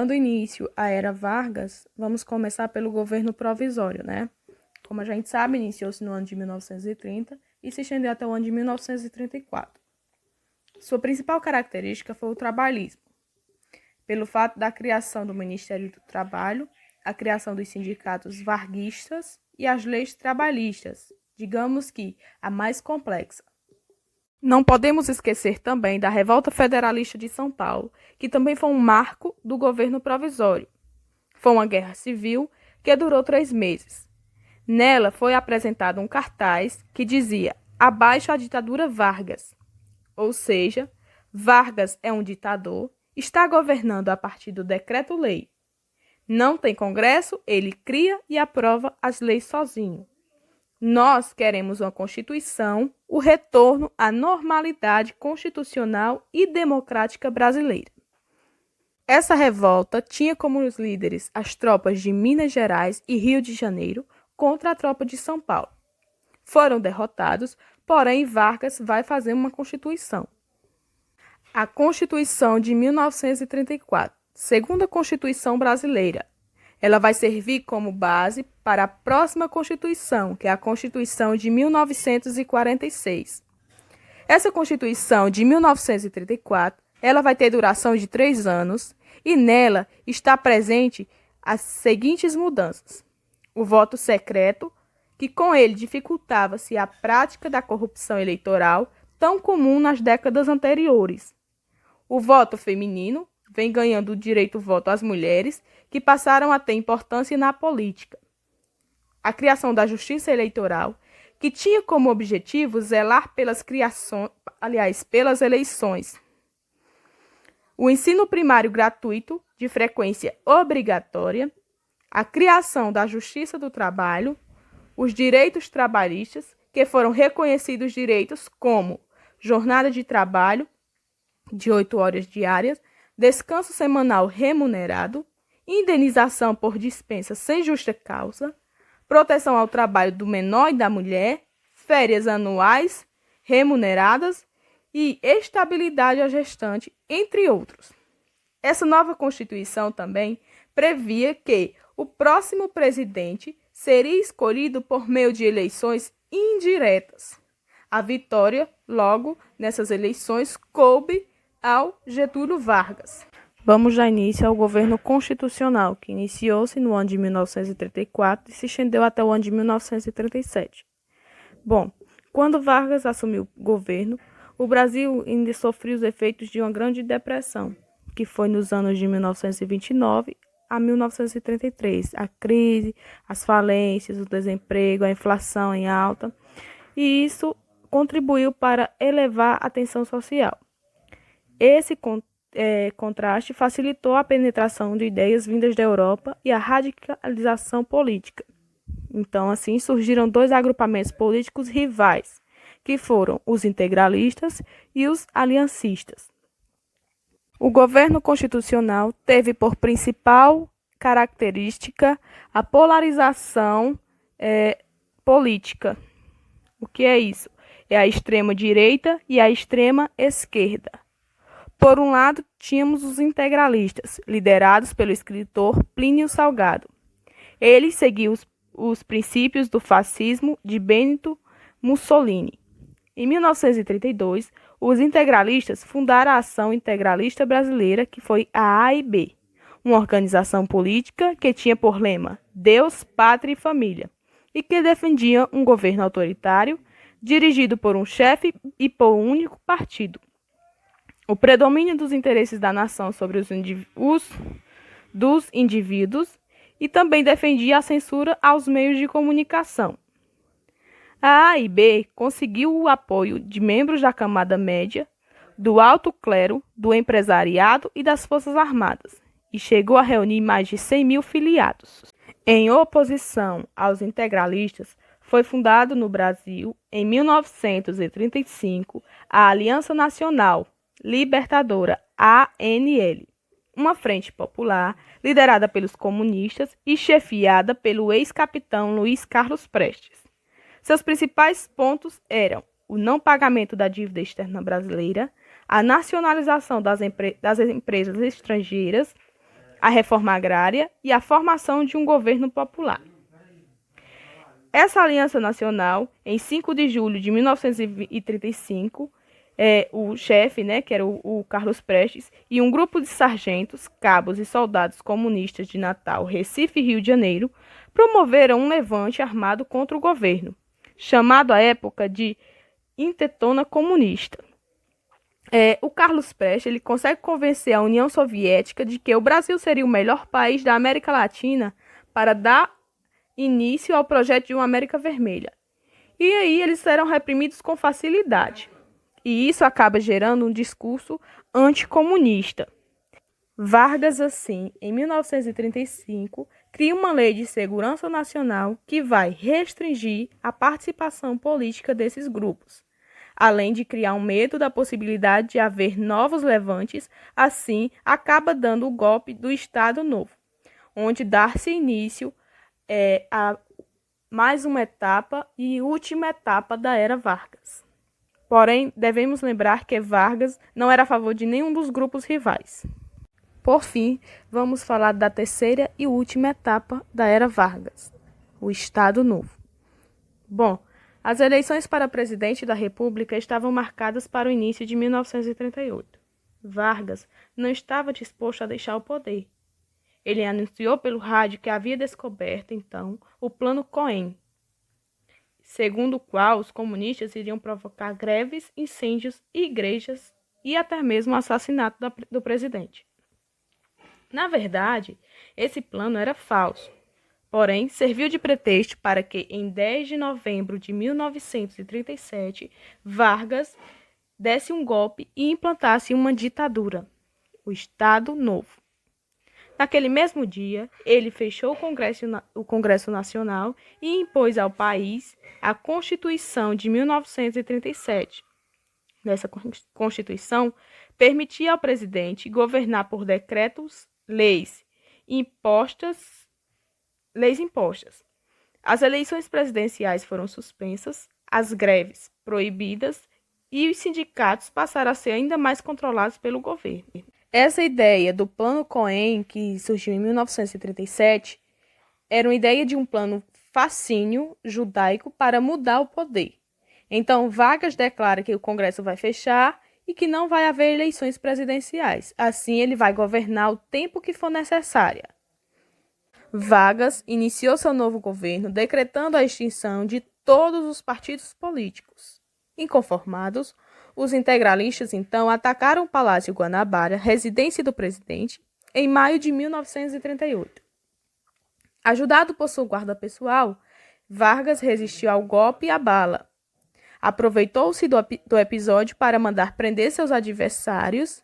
Dando início à era Vargas, vamos começar pelo governo provisório, né? Como a gente sabe, iniciou-se no ano de 1930 e se estendeu até o ano de 1934. Sua principal característica foi o trabalhismo, pelo fato da criação do Ministério do Trabalho, a criação dos sindicatos varguistas e as leis trabalhistas, digamos que a mais complexa. Não podemos esquecer também da Revolta Federalista de São Paulo, que também foi um marco do governo provisório. Foi uma guerra civil que durou 3 meses. Nela foi apresentado um cartaz que dizia "Abaixo a ditadura Vargas", ou seja, Vargas é um ditador, está governando a partir do decreto-lei. Não tem Congresso, ele cria e aprova as leis sozinho. Nós queremos uma Constituição, o retorno à normalidade constitucional e democrática brasileira. Essa revolta tinha como os líderes as tropas de Minas Gerais e Rio de Janeiro contra a tropa de São Paulo. Foram derrotados, porém Vargas vai fazer uma Constituição. A Constituição de 1934, segunda Constituição brasileira. Ela vai servir como base para a próxima Constituição, que é a Constituição de 1946. Essa Constituição de 1934, ela vai ter duração de 3 anos e nela está presente as seguintes mudanças. O voto secreto, que com ele dificultava-se a prática da corrupção eleitoral tão comum nas décadas anteriores. O voto feminino, vem ganhando o direito ao voto às mulheres, que passaram a ter importância na política. A criação da Justiça Eleitoral, que tinha como objetivo zelar pelas eleições. O ensino primário gratuito, de frequência obrigatória, a criação da Justiça do Trabalho, os direitos trabalhistas, que foram reconhecidos direitos como jornada de trabalho de 8 horas diárias, descanso semanal remunerado, indenização por dispensa sem justa causa, proteção ao trabalho do menor e da mulher, férias anuais remuneradas e estabilidade à gestante, entre outros. Essa nova Constituição também previa que o próximo presidente seria escolhido por meio de eleições indiretas. A vitória, logo, nessas eleições, coube ao Getúlio Vargas. Vamos dar início ao governo constitucional, que iniciou-se no ano de 1934 e se estendeu até o ano de 1937. Bom, quando Vargas assumiu o governo, o Brasil ainda sofreu os efeitos de uma grande depressão, que foi nos anos de 1929 a 1933. A crise, as falências, o desemprego, a inflação em alta, e isso contribuiu para elevar a tensão social. Esse contraste facilitou a penetração de ideias vindas da Europa e a radicalização política. Então, assim, surgiram 2 agrupamentos políticos rivais, que foram os integralistas e os aliancistas. O governo constitucional teve por principal característica a polarização política. O que é isso? É a extrema-direita e a extrema-esquerda. Por um lado, tínhamos os integralistas, liderados pelo escritor Plínio Salgado. Ele seguiu os princípios do fascismo de Benito Mussolini. Em 1932, os integralistas fundaram a Ação Integralista Brasileira, que foi a AIB, uma organização política que tinha por lema Deus, Pátria e Família, e que defendia um governo autoritário, dirigido por um chefe e por um único partido. O predomínio dos interesses da nação sobre os dos indivíduos e também defendia a censura aos meios de comunicação. A AIB conseguiu o apoio de membros da camada média, do alto clero, do empresariado e das Forças Armadas, e chegou a reunir mais de 100 mil filiados. Em oposição aos integralistas, foi fundado no Brasil, em 1935, a Aliança Nacional Libertadora, ANL, uma frente popular liderada pelos comunistas e chefiada pelo ex-capitão Luiz Carlos Prestes. Seus principais pontos eram o não pagamento da dívida externa brasileira, a nacionalização das empresas estrangeiras, a reforma agrária e a formação de um governo popular. Essa aliança nacional, em 5 de julho de 1935, o chefe, que era o Carlos Prestes, e um grupo de sargentos, cabos e soldados comunistas de Natal, Recife e Rio de Janeiro, promoveram um levante armado contra o governo, chamado à época de Intentona Comunista. O Carlos Prestes ele consegue convencer a União Soviética de que o Brasil seria o melhor país da América Latina para dar início ao projeto de uma América Vermelha. E aí eles serão reprimidos com facilidade. E isso acaba gerando um discurso anticomunista. Vargas, assim, em 1935, cria uma lei de segurança nacional que vai restringir a participação política desses grupos, além de criar um medo da possibilidade de haver novos levantes, assim acaba dando o golpe do Estado Novo, onde dá-se início a mais uma etapa e última etapa da era Vargas. Porém, devemos lembrar que Vargas não era a favor de nenhum dos grupos rivais. Por fim, vamos falar da terceira e última etapa da era Vargas, o Estado Novo. Bom, as eleições para presidente da República estavam marcadas para o início de 1938. Vargas não estava disposto a deixar o poder. Ele anunciou pelo rádio que havia descoberto, então, o Plano Cohen, segundo o qual os comunistas iriam provocar greves, incêndios, igrejas e até mesmo o assassinato do presidente. Na verdade, esse plano era falso, porém serviu de pretexto para que, em 10 de novembro de 1937, Vargas desse um golpe e implantasse uma ditadura, o Estado Novo. Naquele mesmo dia, ele fechou o Congresso Nacional e impôs ao país a Constituição de 1937. Nessa Constituição, permitia ao presidente governar por decretos, leis impostas. As eleições presidenciais foram suspensas, as greves proibidas e os sindicatos passaram a ser ainda mais controlados pelo governo. Essa ideia do Plano Cohen, que surgiu em 1937, era uma ideia de um plano fascínio judaico para mudar o poder. Então, Vargas declara que o Congresso vai fechar e que não vai haver eleições presidenciais. Assim, ele vai governar o tempo que for necessário. Vargas iniciou seu novo governo decretando a extinção de todos os partidos políticos. Inconformados, os integralistas, então, atacaram o Palácio Guanabara, residência do presidente, em maio de 1938. Ajudado por sua guarda pessoal, Vargas resistiu ao golpe e à bala. Aproveitou-se do episódio para mandar prender seus adversários,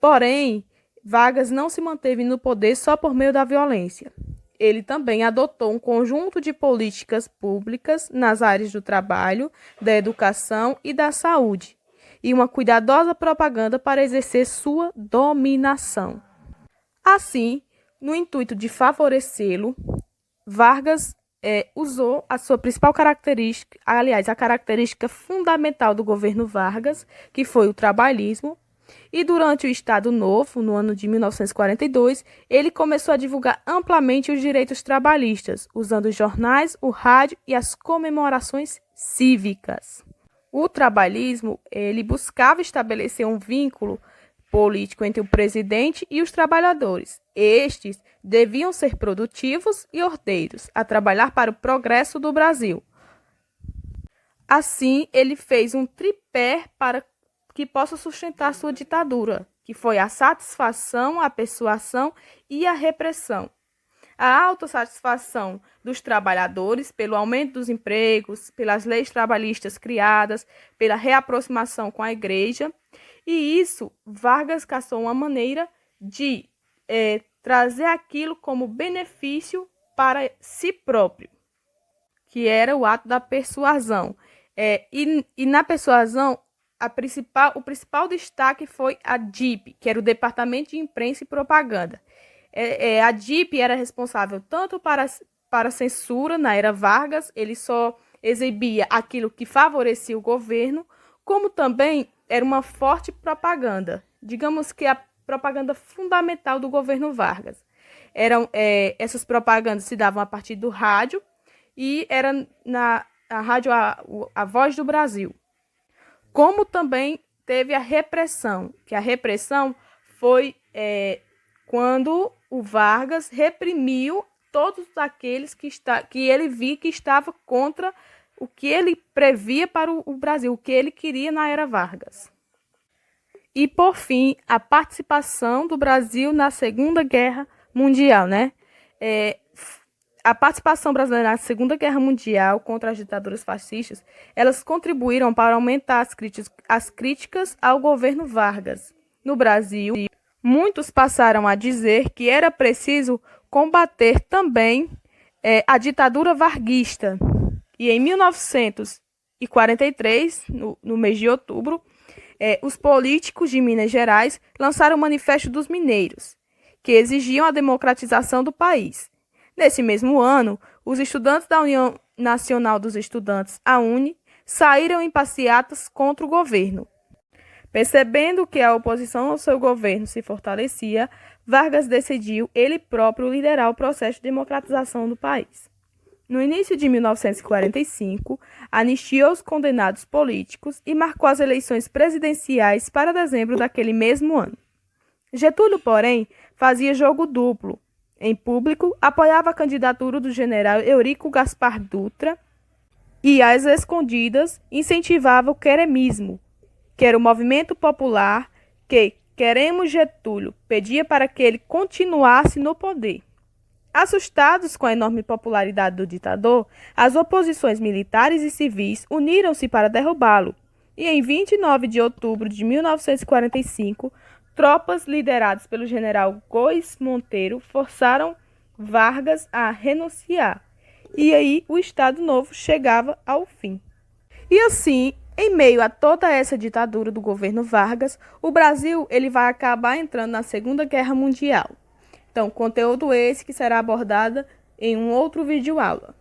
porém, Vargas não se manteve no poder só por meio da violência. Ele também adotou um conjunto de políticas públicas nas áreas do trabalho, da educação e da saúde, e uma cuidadosa propaganda para exercer sua dominação. Assim, no intuito de favorecê-lo, Vargas usou a sua principal característica, aliás, a característica fundamental do governo Vargas, que foi o trabalhismo, e durante o Estado Novo, no ano de 1942, ele começou a divulgar amplamente os direitos trabalhistas, usando os jornais, o rádio e as comemorações cívicas. O trabalhismo, ele buscava estabelecer um vínculo político entre o presidente e os trabalhadores. Estes deviam ser produtivos e ordeiros, a trabalhar para o progresso do Brasil. Assim, ele fez um tripé para que possa sustentar sua ditadura, que foi a satisfação, a persuasão e a repressão. A autossatisfação dos trabalhadores pelo aumento dos empregos, pelas leis trabalhistas criadas, pela reaproximação com a igreja, e isso Vargas caçou uma maneira de trazer aquilo como benefício para si próprio, que era o ato da persuasão. E na persuasão, o principal destaque foi a DIP, que era o Departamento de Imprensa e Propaganda. A DIP era responsável tanto para a censura na era Vargas, ele só exibia aquilo que favorecia o governo, como também era uma forte propaganda. Digamos que propaganda fundamental do governo Vargas. Essas propagandas se davam a partir do rádio e era na rádio a Voz do Brasil. Como também teve a repressão, que a repressão foi quando o Vargas reprimiu todos aqueles que ele via que estava contra o que ele previa para o Brasil, o que ele queria na era Vargas. E, por fim, a participação do Brasil na Segunda Guerra Mundial, né? A participação brasileira na Segunda Guerra Mundial contra as ditaduras fascistas, elas contribuíram para aumentar as críticas ao governo Vargas. No Brasil, muitos passaram a dizer que era preciso combater também a ditadura varguista. E em 1943, no mês de outubro, os políticos de Minas Gerais lançaram o Manifesto dos Mineiros, que exigiam a democratização do país. Nesse mesmo ano, os estudantes da União Nacional dos Estudantes, a UNE, saíram em passeatas contra o governo. Percebendo que a oposição ao seu governo se fortalecia, Vargas decidiu ele próprio liderar o processo de democratização do país. No início de 1945, anistiou os condenados políticos e marcou as eleições presidenciais para dezembro daquele mesmo ano. Getúlio, porém, fazia jogo duplo. Em público, apoiava a candidatura do general Eurico Gaspar Dutra e, às escondidas, incentivava o queremismo, que era o movimento popular que Queremos Getúlio pedia para que ele continuasse no poder. Assustados com a enorme popularidade do ditador, as oposições militares e civis uniram-se para derrubá-lo. E em 29 de outubro de 1945, tropas lideradas pelo general Góes Monteiro forçaram Vargas a renunciar. E aí o Estado Novo chegava ao fim. E assim, em meio a toda essa ditadura do governo Vargas, o Brasil ele vai acabar entrando na Segunda Guerra Mundial. Então, conteúdo esse que será abordado em um outro vídeo aula.